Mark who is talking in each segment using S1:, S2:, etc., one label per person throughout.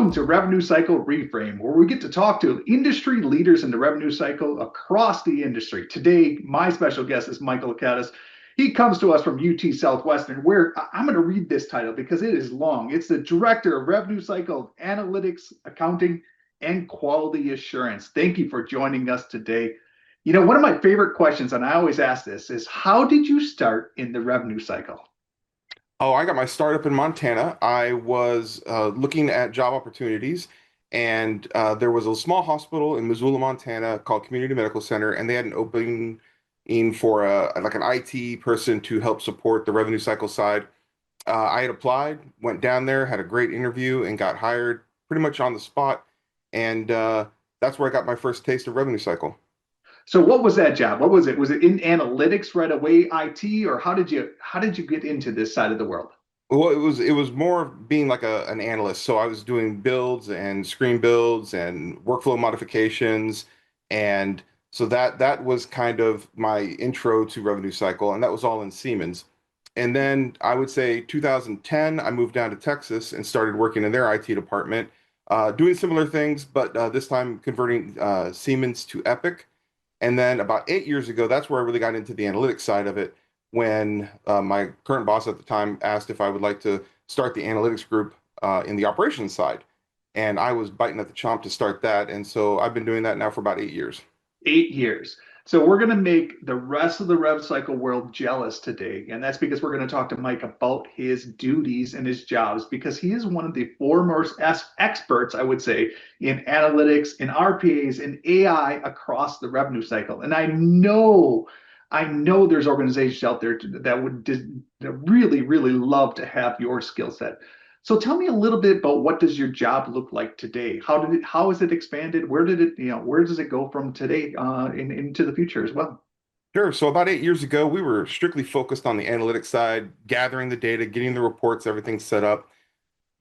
S1: Welcome to Revenue Cycle Reframe, where we get to talk to industry leaders in the revenue cycle across the industry. Today, my special guest is Michael Laukaitis. He comes to us from UT Southwestern, where I'm going to read this title because it is long. It's the Director of Revenue Cycle Analytics, Accounting, and Quality Assurance. Thank you for joining us today. You know, one of my favorite questions, and I always ask this, is how did you start in the revenue cycle?
S2: Oh, I got my startup in Montana. I was looking at job opportunities, and there was a small hospital in Missoula, Montana called Community Medical Center, and they had an opening in for like an IT person to help support the revenue cycle side. I had applied, went down there, had a great interview, and got hired pretty much on the spot. And that's where I got my first taste of revenue cycle.
S1: So what was that job? What was it? Was it in analytics right away, IT, or how did you get into this side of the world?
S2: Well, it was more of being like an analyst. So I was doing builds and screen builds and workflow modifications, and so that was kind of my intro to revenue cycle, and that was all in Siemens. And then I would say 2010, I moved down to Texas and started working in their IT department, doing similar things, but this time converting Siemens to Epic. And then about 8 years ago, that's where I really got into the analytics side of it when my current boss at the time asked if I would like to start the analytics group in the operations side. And I was biting at the chomp to start that. And so I've been doing that now for about 8 years.
S1: 8 years. So we're going to make the rest of the rev cycle world jealous today. And that's because we're going to talk to Mike about his duties and his jobs because he is one of the foremost experts, I would say, in analytics, in RPAs, in AI across the revenue cycle. And I know there's organizations out there that would really, really love to have your skill set. So tell me a little bit about what does your job look like today? How is it expanded? Where does it go from today into the future as well?
S2: Sure. So about 8 years ago, we were strictly focused on the analytics side, gathering the data, getting the reports, everything set up.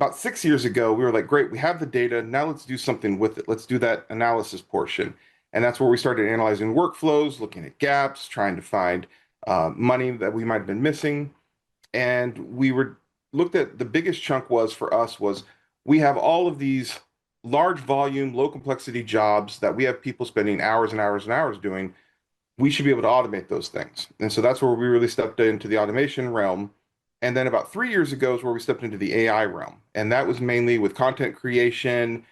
S2: About 6 years ago, we were like, great, we have the data. Now let's do something with it. Let's do that analysis portion. And that's where we started analyzing workflows, looking at gaps, trying to find money that we might have been missing. And we were looked at the biggest chunk was for us was we have all of these large volume, low complexity jobs that we have people spending hours and hours and hours doing. We should be able to automate those things. And so that's where we really stepped into the automation realm. And then about 3 years ago is where we stepped into the AI realm. And that was mainly with content creation.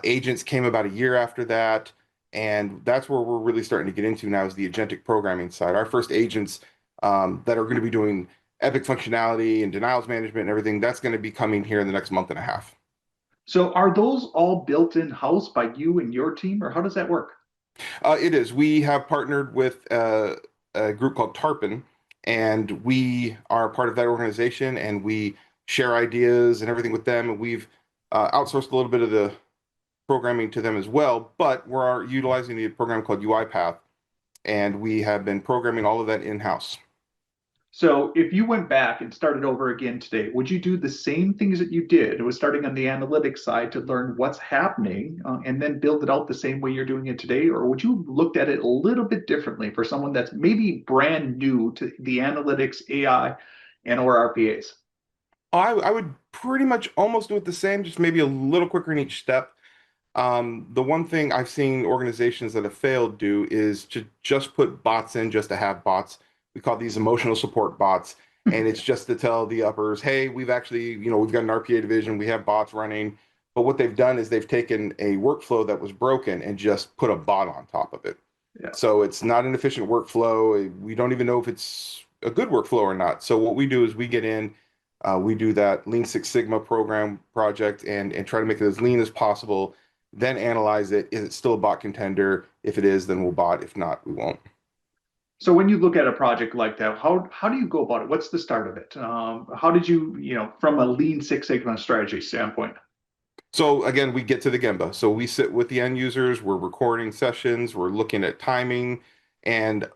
S2: Agents came about a year after that. And that's where we're really starting to get into now is the agentic programming side. Our first agents that are going to be doing Epic functionality and denials management and everything, that's going to be coming here in the next month and a half.
S1: So are those all built in house by you and your team, or how does that work?
S2: It is. We have partnered with a group called Tarpon, and we are part of that organization, and we share ideas and everything with them. And we've outsourced a little bit of the programming to them as well, but we're utilizing the program called UiPath, and we have been programming all of that in-house.
S1: So if you went back and started over again today, would you do the same things that you did? It was starting on the analytics side to learn what's happening and then build it out the same way you're doing it today? Or would you looked at it a little bit differently for someone that's maybe brand new to the analytics, AI, and or RPAs?
S2: I would pretty much almost do it the same, just maybe a little quicker in each step. The one thing I've seen organizations that have failed do is to just put bots in just to have bots. We call these emotional support bots, and it's just to tell the uppers, hey, we've actually, we've got an RPA division, we have bots running. But what they've done is they've taken a workflow that was broken and just put a bot on top of it.
S1: Yeah.
S2: So it's not an efficient workflow. We don't even know if it's a good workflow or not. So what we do is we get in, we do that Lean Six Sigma program project and try to make it as lean as possible, then analyze it. Is it still a bot contender? If it is, then we'll bot. If not, we won't.
S1: So when you look at a project like that, how do you go about it? What's the start of it? How did you, from a Lean Six Sigma strategy standpoint?
S2: So again, we get to the Gemba. So we sit with the end users, we're recording sessions, we're looking at timing. And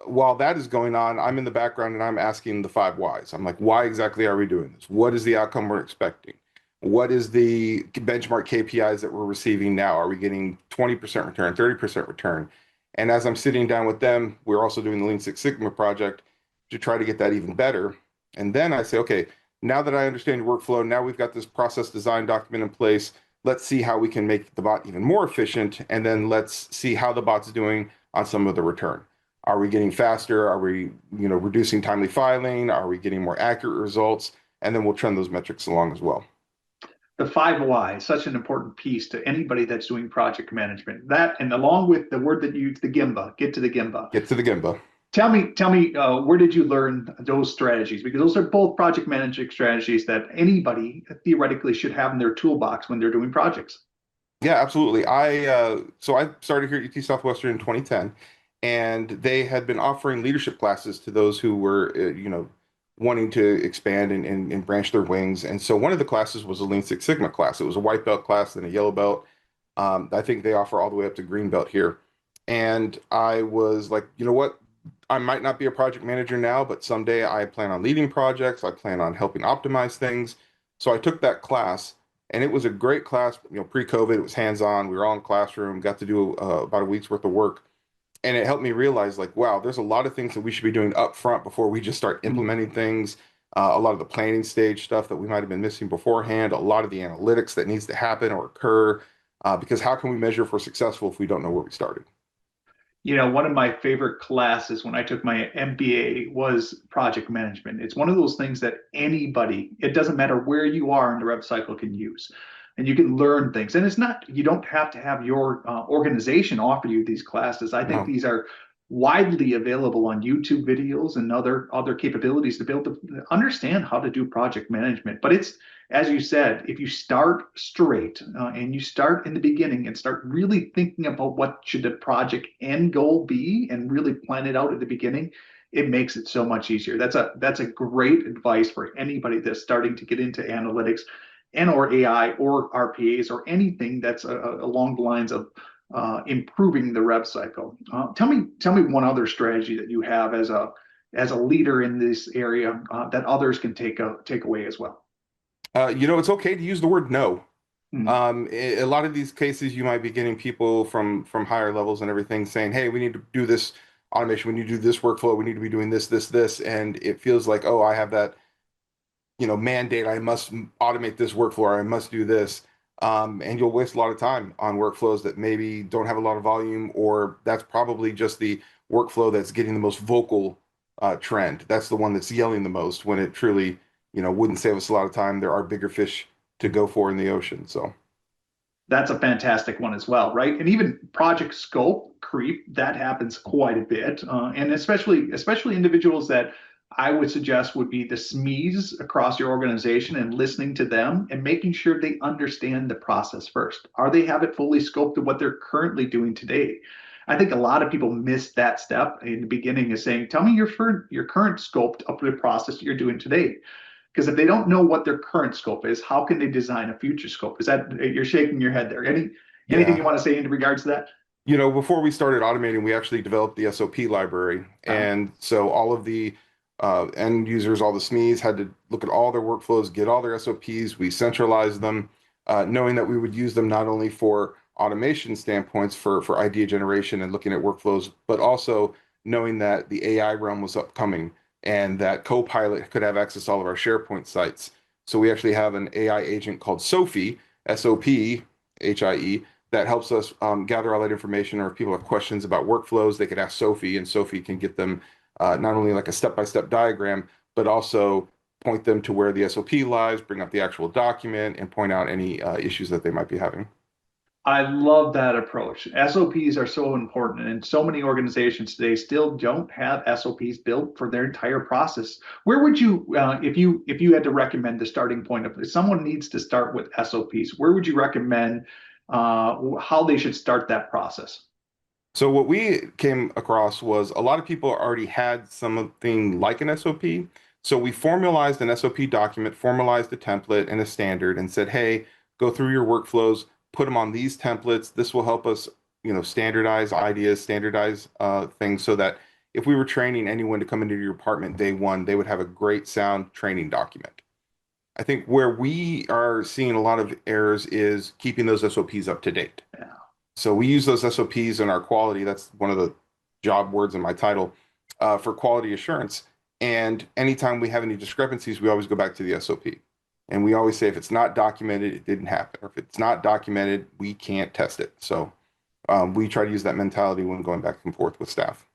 S2: while that is going on, I'm in the background and I'm asking the five whys. I'm like, why exactly are we doing this? What is the outcome we're expecting? What is the benchmark KPIs that we're receiving now? Are we getting 20% return, 30% return? And as I'm sitting down with them, we're also doing the Lean Six Sigma project to try to get that even better. And then I say, okay, now that I understand your workflow, now we've got this process design document in place. Let's see how we can make the bot even more efficient, and then let's see how the bot's doing on some of the return. Are we getting faster? Are we, reducing timely filing? Are we getting more accurate results? And then we'll trend those metrics along as well.
S1: The 5 whys, such an important piece to anybody that's doing project management. That, and along with the word that you use, the Gemba, get to the Gemba.
S2: Get to the Gemba.
S1: Tell me, where did you learn those strategies? Because those are both project management strategies that anybody theoretically should have in their toolbox when they're doing projects.
S2: Yeah, absolutely. So I started here at UT Southwestern in 2010, and they had been offering leadership classes to those who were, wanting to expand and branch their wings. And so one of the classes was a Lean Six Sigma class. It was a white belt class and a yellow belt. I think they offer all the way up to green belt here. And I was like, you know what? I might not be a project manager now, but someday I plan on leading projects. I plan on helping optimize things. So I took that class, and it was a great class. Pre-COVID, it was hands-on. We were all in the classroom, got to do about a week's worth of work. And it helped me realize, like, wow, there's a lot of things that we should be doing up front before we just start implementing things. A lot of the planning stage stuff that we might have been missing beforehand, a lot of the analytics that needs to happen or occur, because how can we measure if we're successful if we don't know where we started?
S1: One of my favorite classes when I took my MBA was project management. It's one of those things that anybody, it doesn't matter where you are in the rev cycle, can use. And you can learn things. And it's not, you don't have to have your organization offer you these classes. I think
S2: No.
S1: these are widely available on YouTube videos and other capabilities to be able to understand how to do project management. But it's, as you said, if you start straight and you start in the beginning and start really thinking about what should the project end goal be and really plan it out at the beginning, it makes it so much easier. That's a great advice for anybody that's starting to get into analytics and or AI or RPAs or anything that's along the lines of improving the rev cycle. Tell me one other strategy that you have as a leader in this area that others can take away as well.
S2: It's okay to use the word no.
S1: Hmm.
S2: A lot of these cases, you might be getting people from higher levels and everything saying, "Hey, we need to do this automation. We need to do this workflow. We need to be doing this," and it feels like, oh, I have that, mandate. I must automate this workflow, or I must do this, and you'll waste a lot of time on workflows that maybe don't have a lot of volume, or that's probably just the workflow that's getting the most vocal trend. That's the one that's yelling the most when it truly, wouldn't save us a lot of time. There are bigger fish to go for in the ocean. So
S1: That's a fantastic one as well, right? And even project scope creep, that happens quite a bit, and especially individuals that I would suggest would be the SMEs across your organization and listening to them and making sure they understand the process first. Are they have it fully scoped to what they're currently doing today? I think a lot of people miss that step in the beginning is saying, tell me your current scope up to the process you're doing today. Because if they don't know what their current scope is, how can they design a future scope? Is that you're shaking your head there? Anything you
S2: yeah,
S1: want to say in regards to that?
S2: before we started automating, we actually developed the SOP library, and so all of the end users, all the SMEs, had to look at all their workflows, get all their SOPs. We centralized them, knowing that we would use them not only for automation standpoints for idea generation and looking at workflows, but also knowing that the AI realm was upcoming and that Copilot could have access to all of our SharePoint sites. So we actually have an AI agent called Sophie, Sophie, that helps us gather all that information. Or if people have questions about workflows, they could ask Sophie, and Sophie can get them not only like a step-by-step diagram, but also point them to where the SOP lies, bring up the actual document, and point out any issues that they might be having.
S1: I love that approach. SOPs are so important, and so many organizations today still don't have SOPs built for their entire process. Where would you, if you had to recommend the starting point of if someone needs to start with SOPs, where would you recommend how they should start that process?
S2: So what we came across was a lot of people already had something like an SOP. So we formalized an SOP document, formalized a template and a standard, and said, hey, go through your workflows, put them on these templates. This will help us, standardize ideas, standardize things so that if we were training anyone to come into your department day one, they would have a great sound training document. I think where we are seeing a lot of errors is keeping those SOPs up to date.
S1: Yeah.
S2: So we use those SOPs in our quality. That's one of the job words in my title for quality assurance. And anytime we have any discrepancies, we always go back to the SOP. And we always say if it's not documented, it didn't happen. Or if it's not documented, we can't test it. So we try to use that mentality when going back and forth with staff.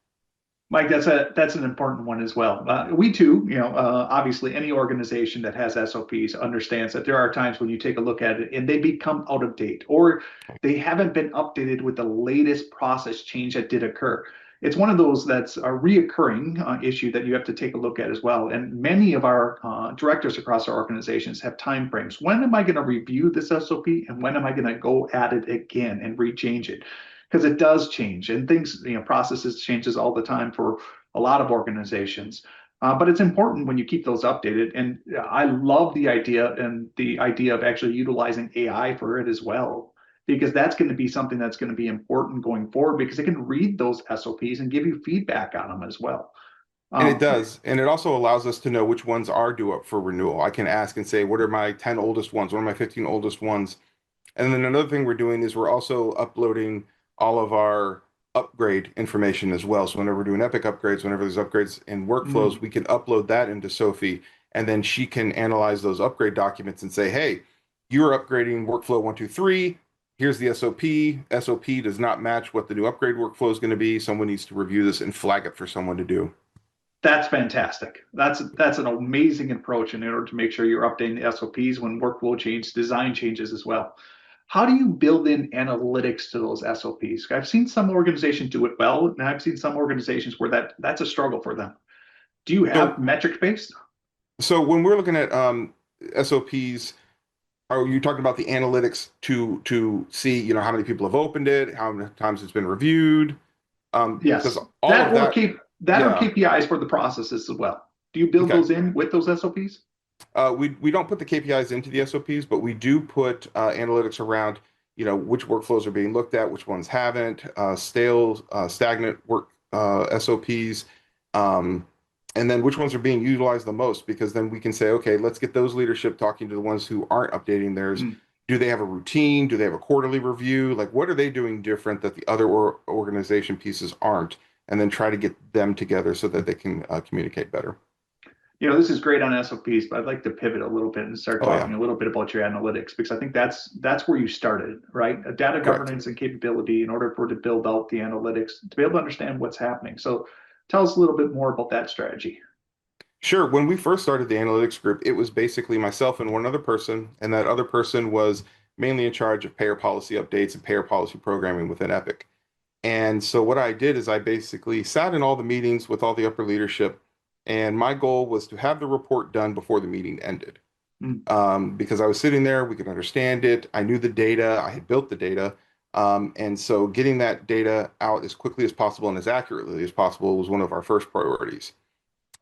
S1: Mike, that's an important one as well. We too, obviously, any organization that has SOPs understands that there are times when you take a look at it and they become out of date, or they haven't been updated with the latest process change that did occur. It's one of those that's a reoccurring issue that you have to take a look at as well. And many of our directors across our organizations have time frames. When am I going to review this SOP, and when am I going to go at it again and rechange it? Because it does change, and things, processes changes all the time for a lot of organizations. But it's important when you keep those updated. And I love the idea of actually utilizing AI for it as well, because that's going to be something that's going to be important going forward, because it can read those SOPs and give you feedback on them as well.
S2: And it
S1: Um,
S2: does. And it also allows us to know which ones are due up for renewal. I can ask and say, what are my 10 oldest ones? What are my 15 oldest ones? And then another thing we're doing is we're also uploading all of our upgrade information as well. So whenever we're doing Epic upgrades, whenever there's upgrades in workflows, we can upload that into Sophie, and then she can analyze those upgrade documents and say, hey, you're upgrading workflow 123. Here's the SOP. SOP does not match what the new upgrade workflow is going to be. Someone needs to review this and flag it for someone to do.
S1: That's fantastic. That's an amazing approach in order to make sure you're updating the SOPs when workflow change, design changes as well. How do you build in analytics to those SOPs? I've seen some organizations do it well, and I've seen some organizations where that's a struggle for them. Do you have
S2: So,
S1: metric based?
S2: so when we're looking at SOPs, are you talking about the analytics to see, how many people have opened it, how many times it's been reviewed? Because
S1: Yes,
S2: all of that,
S1: that or
S2: yeah,
S1: KPIs for the processes as well. Do you build
S2: okay.
S1: those in with those SOPs?
S2: We don't put the KPIs into the SOPs, but we do put analytics around, which workflows are being looked at, which ones haven't, stale, stagnant work SOPs, um, and then which ones are being utilized the most, because then we can say, okay, let's get those leadership talking to the ones who aren't updating theirs.
S1: Mm.
S2: Do they have a routine? Do they have a quarterly review? Like, what are they doing different that the other organization pieces aren't? And then try to get them together so that they can communicate better.
S1: This is great on SOPs, but I'd like to pivot a little bit and start
S2: Oh, yeah,
S1: talking a little bit about your analytics, because I think that's where you started, right? A data
S2: correct.
S1: governance and capability in order for it to build out the analytics to be able to understand what's happening. So tell us a little bit more about that strategy.
S2: Sure. When we first started the analytics group, it was basically myself and one other person, and that other person was mainly in charge of payer policy updates and payer policy programming within Epic. And so what I did is I basically sat in all the meetings with all the upper leadership, and my goal was to have the report done before the meeting ended.
S1: Mm.
S2: Because I was sitting there, we could understand it. I knew the data, I had built the data. And so getting that data out as quickly as possible and as accurately as possible was one of our first priorities.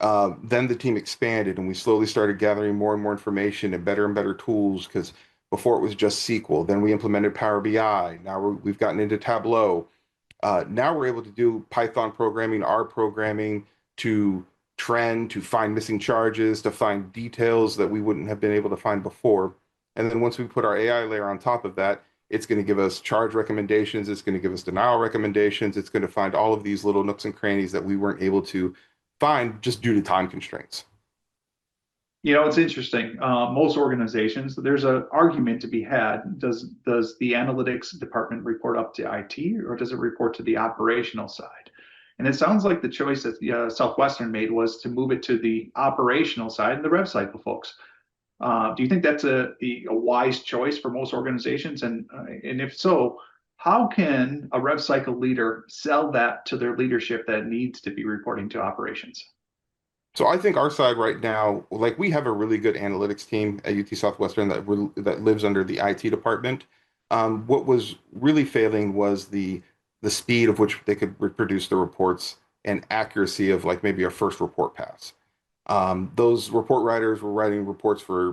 S2: Then the team expanded and we slowly started gathering more and more information and better tools because before it was just SQL. Then we implemented Power BI. Now we've gotten into Tableau. Now we're able to do Python programming, R programming to trend, to find missing charges, to find details that we wouldn't have been able to find before. And then once we put our AI layer on top of that, it's going to give us charge recommendations. It's going to give us denial recommendations. It's going to find all of these little nooks and crannies that we weren't able to find just due to time constraints.
S1: It's interesting. Most organizations, there's an argument to be had. Does the analytics department report up to IT, or does it report to the operational side? And it sounds like the choice that Southwestern made was to move it to the operational side and the rev cycle folks. Do you think that's a wise choice for most organizations? And if so, how can a rev cycle leader sell that to their leadership that needs to be reporting to operations?
S2: So I think our side right now, like we have a really good analytics team at UT Southwestern that lives under the IT department. What was really failing was the speed of which they could reproduce the reports and accuracy of like maybe a first report pass. Those report writers were writing reports for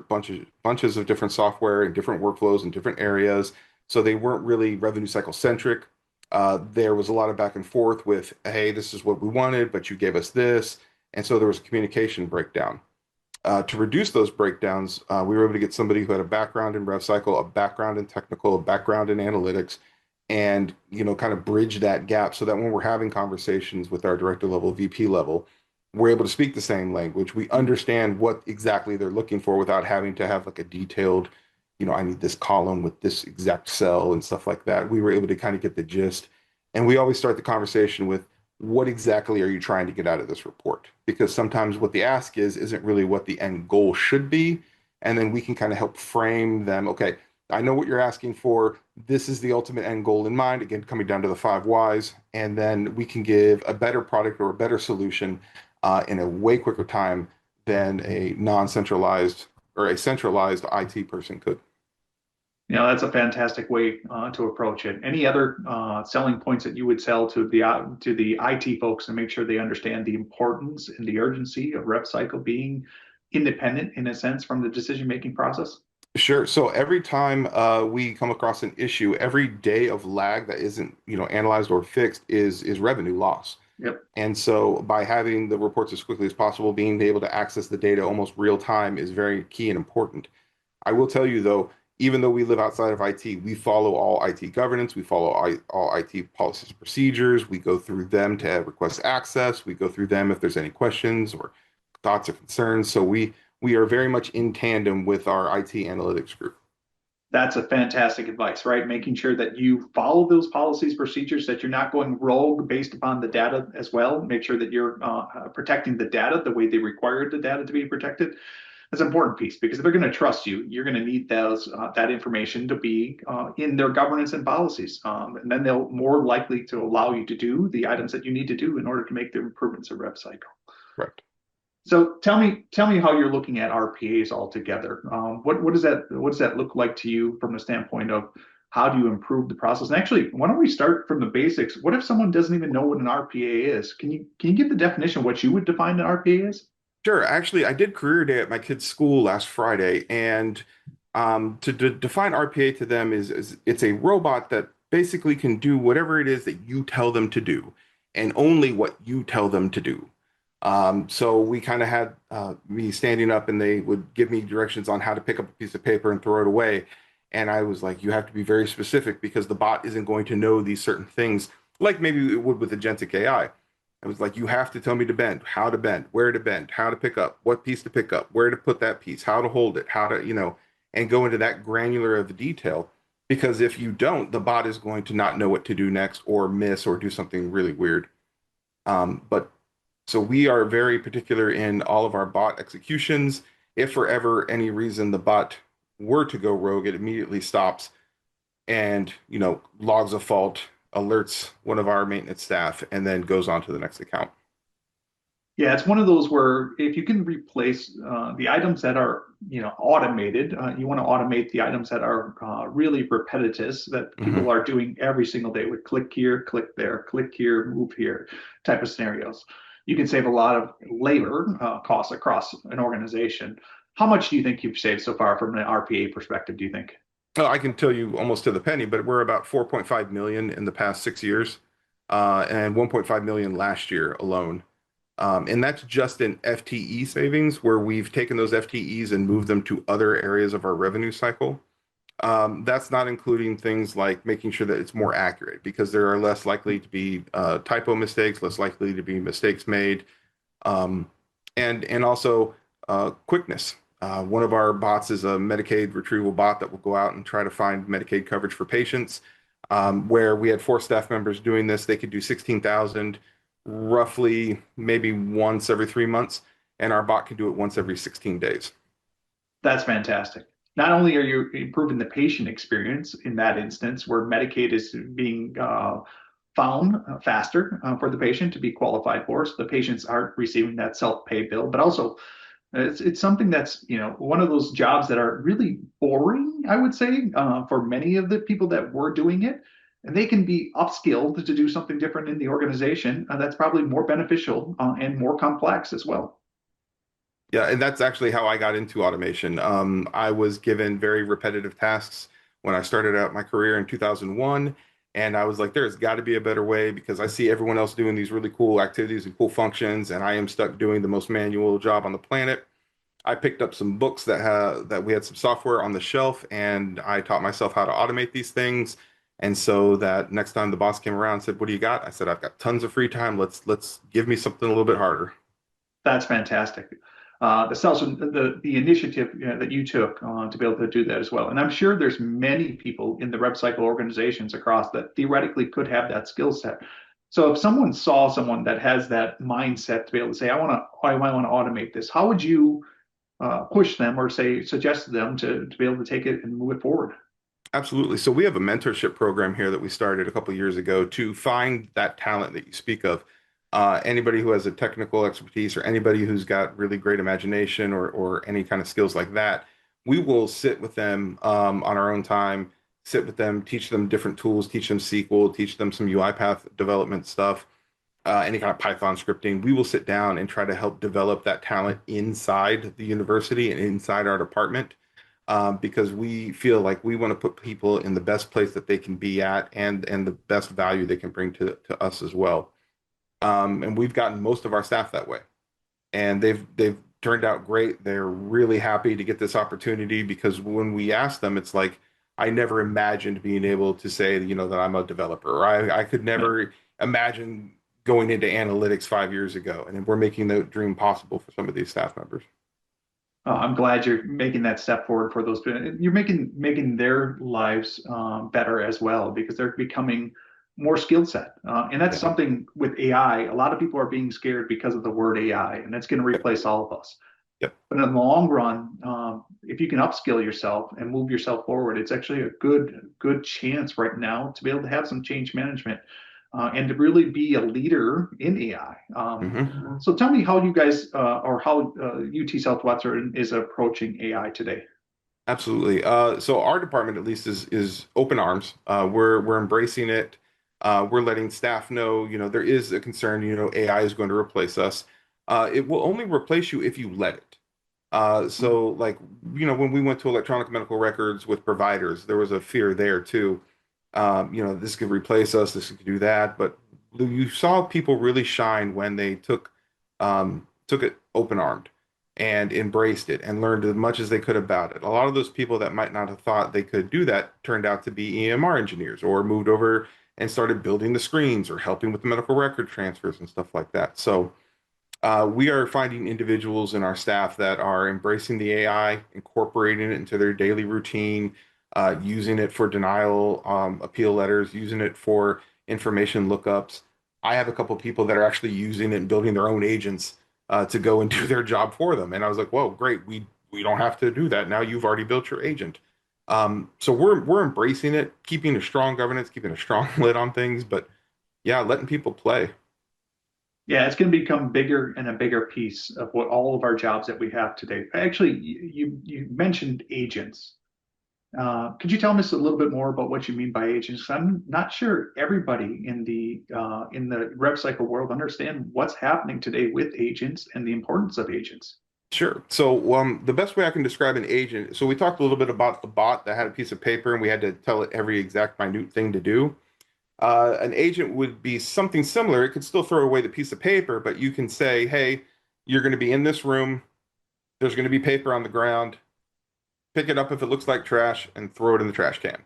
S2: bunches of different software and different workflows in different areas, so they weren't really revenue cycle centric. There was a lot of back and forth with, hey, this is what we wanted, but you gave us this. And so there was a communication breakdown. To reduce those breakdowns, we were able to get somebody who had a background in rev cycle, a background in technical, a background in analytics, and kind of bridge that gap so that when we're having conversations with our director level, VP level, we're able to speak the same language. We understand what exactly they're looking for without having to have like a detailed, I need this column with this exact cell and stuff like that. We were able to kind of get the gist. And we always start the conversation with, what exactly are you trying to get out of this report? Because sometimes what the ask is isn't really what the end goal should be. And then we can kind of help frame them. Okay, I know what you're asking for. This is the ultimate end goal in mind. Again, coming down to the 5 whys. And then we can give a better product or a better solution in a way quicker time than a non-centralized or a centralized IT person could.
S1: That's a fantastic way to approach it. Any other selling points that you would sell to the IT folks to make sure they understand the importance and the urgency of rev cycle being independent in a sense from the decision making process?
S2: Sure. So every time we come across an issue, every day of lag that isn't, analyzed or fixed is revenue loss.
S1: Yep.
S2: And so by having the reports as quickly as possible, being able to access the data almost real time is very key and important. I will tell you though, even though we live outside of IT, we follow all IT governance, we follow all IT policies and procedures, we go through them to request access, we go through them if there's any questions or thoughts or concerns. So we are very much in tandem with our IT analytics group.
S1: That's a fantastic advice, right? Making sure that you follow those policies, procedures, that you're not going rogue based upon the data as well. Make sure that you're protecting the data the way they require the data to be protected. That's an important piece because if they're going to trust you, you're going to need that information to be in their governance and policies, and then they'll more likely to allow you to do the items that you need to do in order to make the improvements of rev cycle.
S2: Correct.
S1: So tell me how you're looking at RPAs altogether. What does that look like to you from the standpoint of how do you improve the process? And actually, why don't we start from the basics? What if someone doesn't even know what an RPA is? Can you give the definition of what you would define an RPA as?
S2: Sure. Actually, I did career day at my kid's school last Friday, and to define RPA to them is it's a robot that basically can do whatever it is that you tell them to do, and only what you tell them to do. So we kind of had me standing up, and they would give me directions on how to pick up a piece of paper and throw it away. And I was like, you have to be very specific because the bot isn't going to know these certain things, like maybe it would with agentic AI. I was like, you have to tell me to bend, how to bend, where to bend, how to pick up, what piece to pick up, where to put that piece, how to hold it, how to, and go into that granular of the detail. Because if you don't, the bot is going to not know what to do next or miss or do something really weird. But so we are very particular in all of our bot executions. If for ever any reason the bot were to go rogue, it immediately stops and, logs a fault, alerts one of our maintenance staff, and then goes on to the next account.
S1: Yeah, it's one of those where if you can replace the items that are automated, you want to automate the items that are really repetitive that
S2: Hmm.
S1: people are doing every single day with click here, click there, click here, move here type of scenarios. You can save a lot of labor costs across an organization. How much do you think you've saved so far from an RPA perspective, do you think?
S2: Oh, I can tell you almost to the penny, but we're about 4.5 million in the past 6 years, and 1.5 million last year alone. And that's just in FTE savings, where we've taken those FTEs and moved them to other areas of our revenue cycle. That's not including things like making sure that it's more accurate because there are less likely to be typo mistakes, less likely to be mistakes made, um, and also quickness. One of our bots is a Medicaid retrieval bot that will go out and try to find Medicaid coverage for patients. Where we had 4 staff members doing this, they could do 16,000 roughly maybe once every 3 months, and our bot can do it once every 16 days.
S1: That's fantastic. Not only are you improving the patient experience in that instance where Medicaid is being found faster for the patient to be qualified for, so the patients aren't receiving that self-pay bill, but also it's something that's one of those jobs that are really boring, I would say, for many of the people that were doing it. And they can be upskilled to do something different in the organization that's probably more beneficial and more complex as well.
S2: Yeah, and that's actually how I got into automation. I was given very repetitive tasks when I started out my career in 2001, and I was like, there's got to be a better way because I see everyone else doing these really cool activities and cool functions, and I am stuck doing the most manual job on the planet. I picked up some books that we had some software on the shelf, and I taught myself how to automate these things. And so that next time the boss came around and said, "What do you got?" I said, "I've got tons of free time. Let's give me something a little bit harder."
S1: That's fantastic. The initiative, that you took to be able to do that as well. And I'm sure there's many people in the rev cycle organizations across that theoretically could have that skill set. So if someone saw someone that has that mindset to be able to say, I might want to automate this, how would you push them or say suggest to them to be able to take it and move it forward?
S2: Absolutely. So we have a mentorship program here that we started a couple of years ago to find that talent that you speak of. Anybody who has a technical expertise or anybody who's got really great imagination or any kind of skills like that, we will sit with them on our own time, sit with them, teach them different tools, teach them SQL, teach them some UiPath development stuff, any kind of Python scripting. We will sit down and try to help develop that talent inside the university and inside our department, because we feel like we want to put people in the best place that they can be at and the best value they can bring to us as well. And we've gotten most of our staff that way, and they've turned out great. They're really happy to get this opportunity because when we ask them, it's like, I never imagined being able to say, that I'm a developer, or I could never imagine going into analytics 5 years ago. And we're making the dream possible for some of these staff members.
S1: I'm glad you're making that step forward for those. You're making their lives better as well because they're becoming more skill set. And that's
S2: Yeah.
S1: something with AI. A lot of people are being scared because of the word AI, and it's going to
S2: Yep.
S1: replace all of us.
S2: Yep.
S1: But in the long run, if you can upskill yourself and move yourself forward, it's actually a good chance right now to be able to have some change management and to really be a leader in AI. So tell me how you guys or how UT Southwestern is approaching AI today.
S2: Absolutely. So our department at least is open arms. We're embracing it. We're letting staff know, there is a concern, AI is going to replace us. It will only replace you if you let it. So like, when we went to electronic medical records with providers, there was a fear there too. This could replace us, this could do that. But you saw people really shine when they took it open armed and embraced it and learned as much as they could about it. A lot of those people that might not have thought they could do that turned out to be EMR engineers or moved over and started building the screens or helping with the medical record transfers and stuff like that. So we are finding individuals in our staff that are embracing the AI, incorporating it into their daily routine, using it for denial appeal letters, using it for information lookups. I have a couple of people that are actually using it and building their own agents to go and do their job for them. And I was like, whoa, great. We don't have to do that. Now you've already built your agent. So we're embracing it, keeping a strong governance, keeping a strong lid on things, but yeah, letting people play.
S1: Yeah, it's going to become bigger and a bigger piece of what all of our jobs that we have today. Actually, you mentioned agents. Could you tell us a little bit more about what you mean by agents? I'm not sure everybody in the rev cycle world understand what's happening today with agents and the importance of agents.
S2: Sure. So, the best way I can describe an agent, so we talked a little bit about the bot that had a piece of paper and we had to tell it every exact minute thing to do. An agent would be something similar. It could still throw away the piece of paper, but you can say, hey, you're going to be in this room. There's going to be paper on the ground. Pick it up if it looks like trash and throw it in the trash can.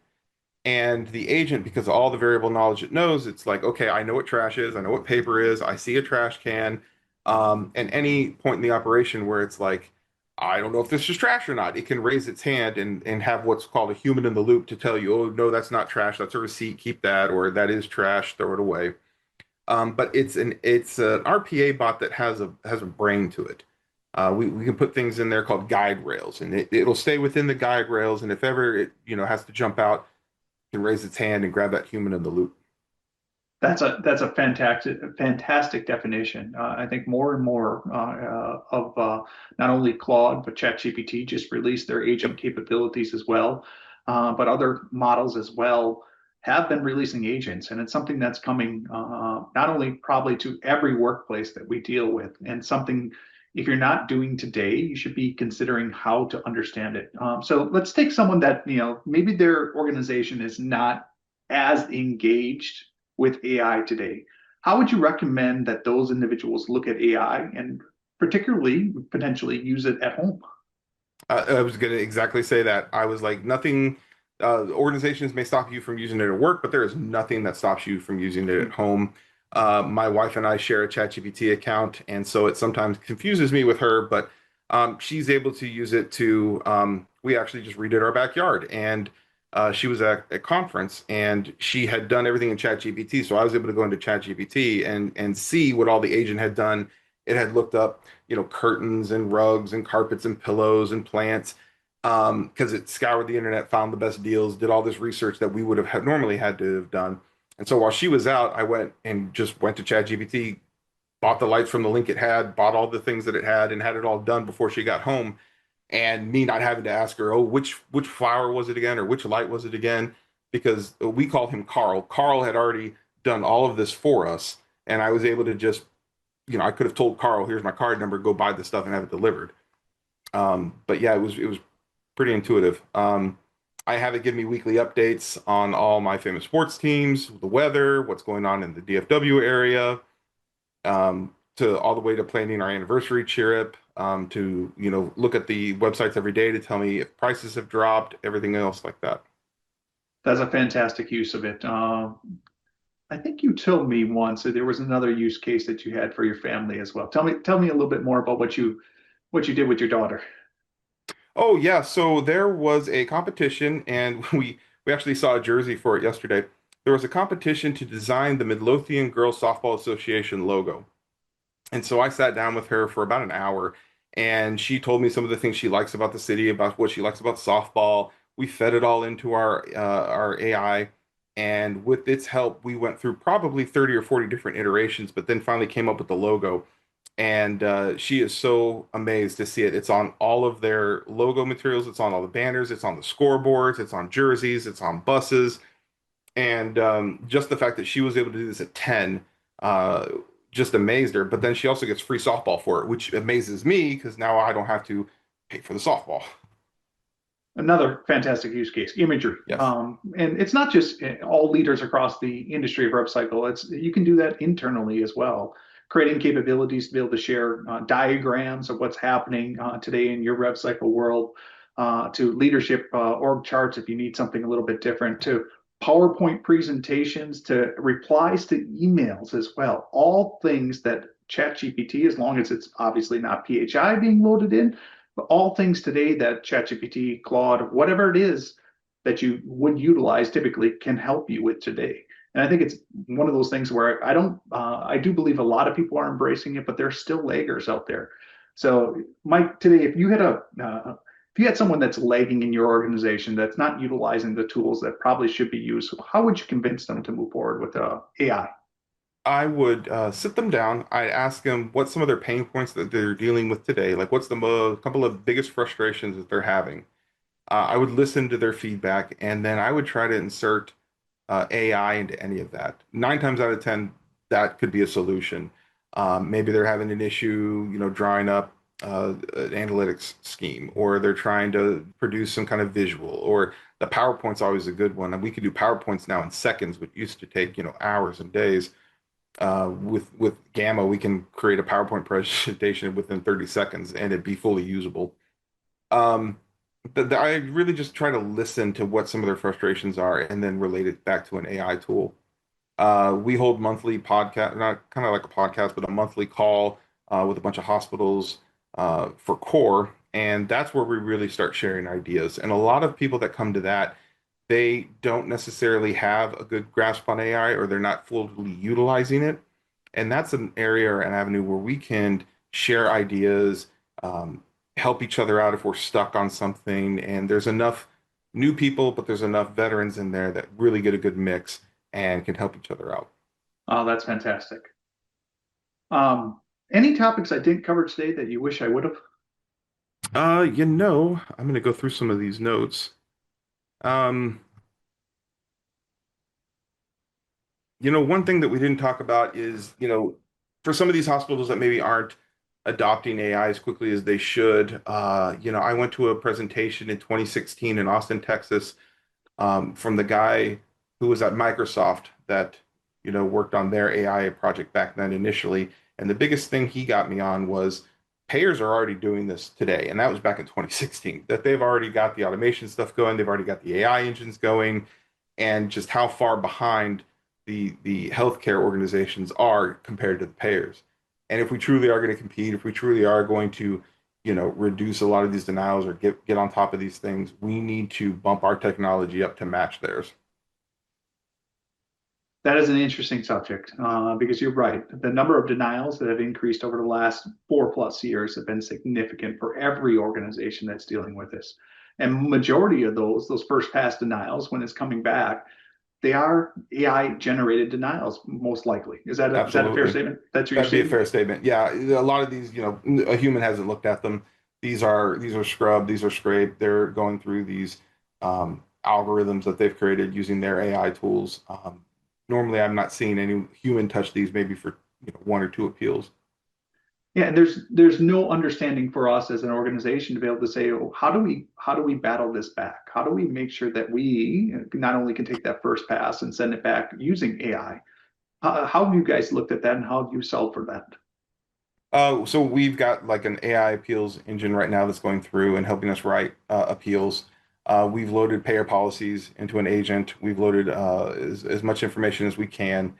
S2: And the agent, because of all the variable knowledge it knows, it's like, okay, I know what trash is, I know what paper is, I see a trash can. And any point in the operation where it's like, I don't know if this is trash or not, it can raise its hand and have what's called a human in the loop to tell you, oh, no, that's not trash, that's a receipt, keep that, or that is trash, throw it away. But it's an RPA bot that has a brain to it. We can put things in there called guide rails, and it'll stay within the guide rails. And if ever it has to jump out, can raise its hand and grab that human in the loop.
S1: That's a fantastic definition. I think more and more of not only Claude but ChatGPT just released their agent
S2: Yep.
S1: capabilities as well, but other models as well have been releasing agents, and it's something that's coming not only probably to every workplace that we deal with, and something if you're not doing today, you should be considering how to understand it. So let's take someone that maybe their organization is not as engaged with AI today. How would you recommend that those individuals look at AI and particularly potentially use it at home?
S2: I was going to exactly say that. I was like, nothing, organizations may stop you from using it at work, but there is nothing that stops you from using it at home. My wife and I share a ChatGPT account, and so it sometimes confuses me with her, but she's able to use it to. We actually just redid our backyard, and she was at a conference, and she had done everything in ChatGPT, so I was able to go into ChatGPT and see what all the agent had done. It had looked up, curtains and rugs and carpets and pillows and plants, because it scoured the internet, found the best deals, did all this research that we would have normally had to have done. And so while she was out, I went to ChatGPT, bought the lights from the link it had, bought all the things that it had, and had it all done before she got home. And me not having to ask her, oh, which flower was it again, or which light was it again, because we called him Carl. Carl had already done all of this for us, and I was able to just, I could have told Carl, here's my card number, go buy the stuff and have it delivered. But yeah, it was pretty intuitive. I have it give me weekly updates on all my famous sports teams, the weather, what's going on in the DFW area, to all the way to planning our anniversary trip, to look at the websites every day to tell me if prices have dropped, everything else like that.
S1: That's a fantastic use of it. I think you told me once that there was another use case that you had for your family as well. Tell me a little bit more about what you did with your daughter.
S2: Oh yeah, so there was a competition, and we actually saw a jersey for it yesterday. There was a competition to design the Midlothian Girls Softball Association logo. And so I sat down with her for about an hour, and she told me some of the things she likes about the city, about what she likes about softball. We fed it all into our AI, and with its help, we went through probably 30 or 40 different iterations, but then finally came up with the logo. And she is so amazed to see it. It's on all of their logo materials. It's on all the banners. It's on the scoreboards. It's on jerseys. It's on buses. And just the fact that she was able to do this at 10 uh, just amazed her. But then she also gets free softball for it, which amazes me because now I don't have to pay for the softball.
S1: Another fantastic use case, imagery.
S2: Yes.
S1: And it's not just all leaders across the industry of RevCycle. It's you can do that internally as well, creating capabilities to be able to share diagrams of what's happening today in your RevCycle world, to leadership org charts if you need something a little bit different, to PowerPoint presentations, to replies to emails as well. All things that ChatGPT, as long as it's obviously not PHI being loaded in, but all things today that ChatGPT, Claude, whatever it is that you would utilize typically can help you with today. And I think it's one of those things where I do believe a lot of people are embracing it, but there's still laggers out there. So, Mike, today, if you had someone that's lagging in your organization that's not utilizing the tools that probably should be used, how would you convince them to move forward with AI?
S2: I would sit them down. I'd ask them what some of their pain points that they're dealing with today, like what's the couple of biggest frustrations that they're having. I would listen to their feedback, and then I would try to insert AI into any of that. 9 times out of 10, that could be a solution. Maybe they're having an issue, drawing up an analytics scheme, or they're trying to produce some kind of visual, or the PowerPoint's always a good one. And we can do PowerPoints now in seconds, which used to take, hours and days. With Gamma, we can create a PowerPoint presentation within 30 seconds and it'd be fully usable. Um, I really just try to listen to what some of their frustrations are and then relate it back to an AI tool. We hold monthly podcast, not kind of like a podcast, but a monthly call with a bunch of hospitals for core. And that's where we really start sharing ideas. And a lot of people that come to that, they don't necessarily have a good grasp on AI or they're not fully utilizing it. And that's an area or an avenue where we can share ideas, help each other out if we're stuck on something. And there's enough new people, but there's enough veterans in there that really get a good mix and can help each other out.
S1: Oh, that's fantastic. Any topics I didn't cover today that you wish I would have?
S2: I'm going to go through some of these notes. Um, one thing that we didn't talk about is, for some of these hospitals that maybe aren't adopting AI as quickly as they should, I went to a presentation in 2016 in Austin, Texas, from the guy who was at Microsoft that, worked on their AI project back then initially. And the biggest thing he got me on was payers are already doing this today. And that was back in 2016, that they've already got the automation stuff going, they've already got the AI engines going, and just how far behind the healthcare organizations are compared to the payers. And if we truly are going to compete, if we truly are going to, reduce a lot of these denials or get on top of these things, we need to bump our technology up to match theirs.
S1: That is an interesting subject because you're right. The number of denials that have increased over the last 4+ years have been significant for every organization that's dealing with this. And majority of those first pass denials, when it's coming back, they are AI generated denials, most likely. Is that a fair
S2: Absolutely.
S1: statement? That's what you're
S2: That'd be a
S1: seeing?
S2: fair statement. Yeah, a lot of these, a human hasn't looked at them. These are scrubbed, these are scraped. They're going through these algorithms that they've created using their AI tools. Normally, I'm not seeing any human touch these, maybe for one or two appeals.
S1: Yeah, and there's no understanding for us as an organization to be able to say, oh, how do we battle this back? How do we make sure that we not only can take that first pass and send it back using AI? How have you guys looked at that, and how have you solved for that?
S2: So we've got like an AI appeals engine right now that's going through and helping us write appeals. We've loaded payer policies into an agent. We've loaded as much information as we can.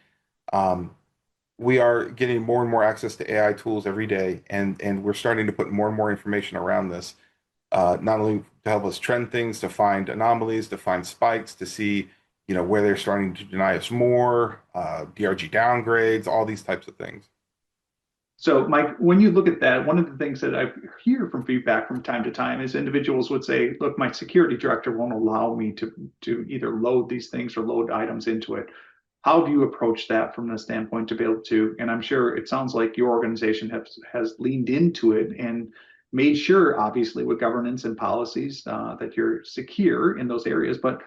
S2: Um, we are getting more and more access to AI tools every day, and we're starting to put more and more information around this, not only to help us trend things, to find anomalies, to find spikes, to see, where they're starting to deny us more, DRG downgrades, all these types of things.
S1: So, Mike, when you look at that, one of the things that I hear from feedback from time to time is individuals would say, "Look, my security director won't allow me to either load these things or load items into it." How do you approach that from the standpoint to be able to? And I'm sure it sounds like your organization has leaned into it and made sure, obviously, with governance and policies, that you're secure in those areas. But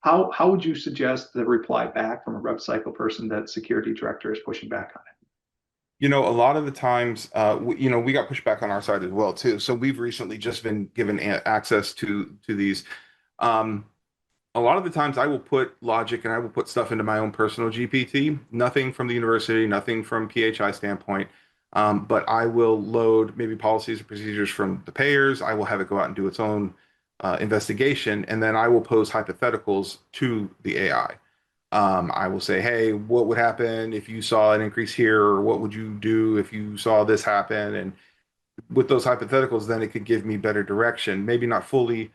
S1: how would you suggest the reply back from a rev cycle person that security director is pushing back on it?
S2: A lot of the times, we got pushback on our side as well too. So we've recently just been given access to these. Um, a lot of the times, I will put logic and I will put stuff into my own personal GPT. Nothing from the university, nothing from PHI standpoint. But I will load maybe policies or procedures from the payers. I will have it go out and do its own investigation, and then I will pose hypotheticals to the AI. I will say, hey, what would happen if you saw an increase here, or what would you do if you saw this happen? And with those hypotheticals, then it could give me better direction. Maybe not fully,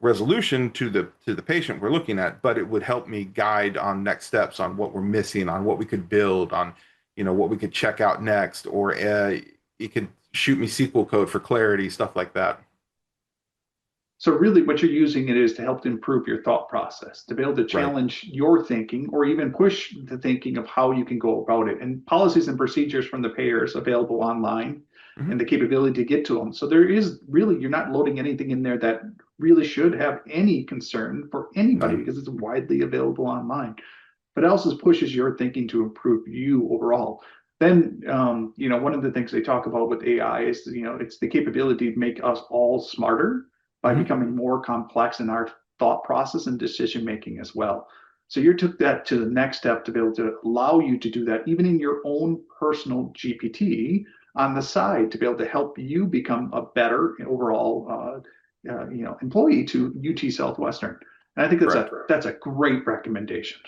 S2: resolution to the patient we're looking at, but it would help me guide on next steps, on what we're missing, on what we could build, on what we could check out next, or it could shoot me SQL code for clarity, stuff like that.
S1: So really what you're using it is to help to improve your thought process, to be able to
S2: Right.
S1: challenge your thinking or even push the thinking of how you can go about it. And policies and procedures from the payers available online
S2: Hmm.
S1: and the capability to get to them. So there is really, you're not loading anything in there that really should have any concern for anybody
S2: No.
S1: because it's widely available online. But it also pushes your thinking to improve you overall. Then, one of the things they talk about with AI is, it's the capability to make us all smarter by
S2: Hmm.
S1: becoming more complex in our thought process and decision making as well. So you took that to the next step to be able to allow you to do that, even in your own personal GPT on the side, to be able to help you become a better overall, employee to UT Southwestern. And I think
S2: Correct.
S1: that's a great recommendation.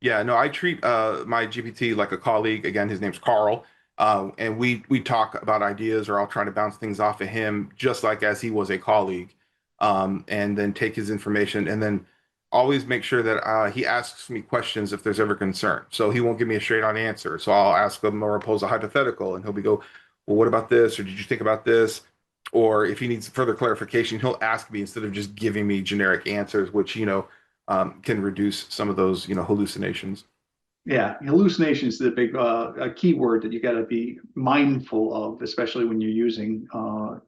S2: Yeah, no, I treat my GPT like a colleague. Again, his name's Carl. And we talk about ideas, or I'll try to bounce things off of him, just like as he was a colleague, and then take his information, and then always make sure that he asks me questions if there's ever concern. So he won't give me a straight on answer. So I'll ask him or pose a hypothetical, and he'll be go, well, what about this? Or did you think about this? Or if he needs further clarification, he'll ask me instead of just giving me generic answers, which, can reduce some of those, hallucinations.
S1: Yeah, hallucination is the big a key word that you got to be mindful of, especially when you're using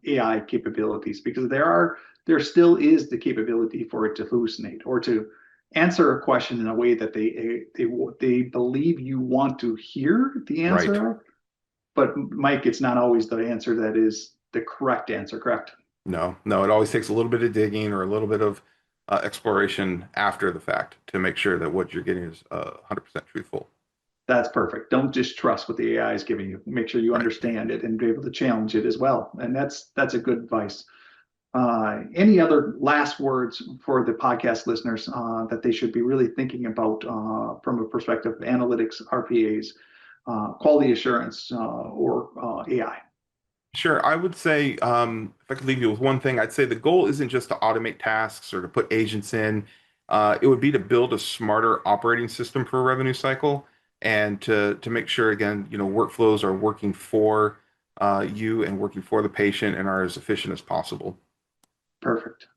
S1: AI capabilities, because there still is the capability for it to hallucinate or to answer a question in a way that they believe you want to hear the
S2: Right.
S1: answer of. But Mike, it's not always the answer that is the correct answer, correct?
S2: No, no, it always takes a little bit of digging or a little bit of exploration after the fact to make sure that what you're getting is 100% truthful.
S1: That's perfect. Don't just trust what the AI is giving you. Make sure you
S2: Right.
S1: understand it and be able to challenge it as well. And that's a good advice. Any other last words for the podcast listeners that they should be really thinking about from a perspective of analytics, RPAs, quality assurance, or AI?
S2: Sure. I would say, if I could leave you with one thing, I'd say the goal isn't just to automate tasks or to put agents in. It would be to build a smarter operating system for a revenue cycle and to make sure, again, workflows are working for you and working for the patient and are as efficient as possible.
S1: Perfect.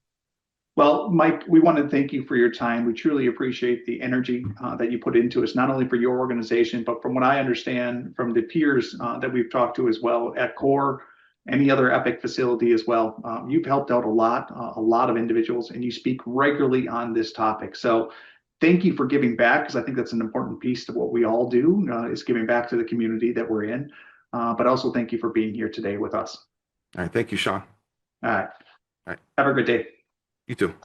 S1: Well, Mike, we want to thank you for your time. We truly appreciate the energy that you put into us, not only for your organization, but from what I understand from the peers that we've talked to as well at Core, any other Epic facility as well. You've helped out a lot of individuals, and you speak regularly on this topic. So thank you for giving back, because I think that's an important piece to what we all do, is giving back to the community that we're in. But also thank you for being here today with us.
S2: All right. Thank you, Sean.
S1: All right.
S2: All right.
S1: Have a good day.
S2: You too.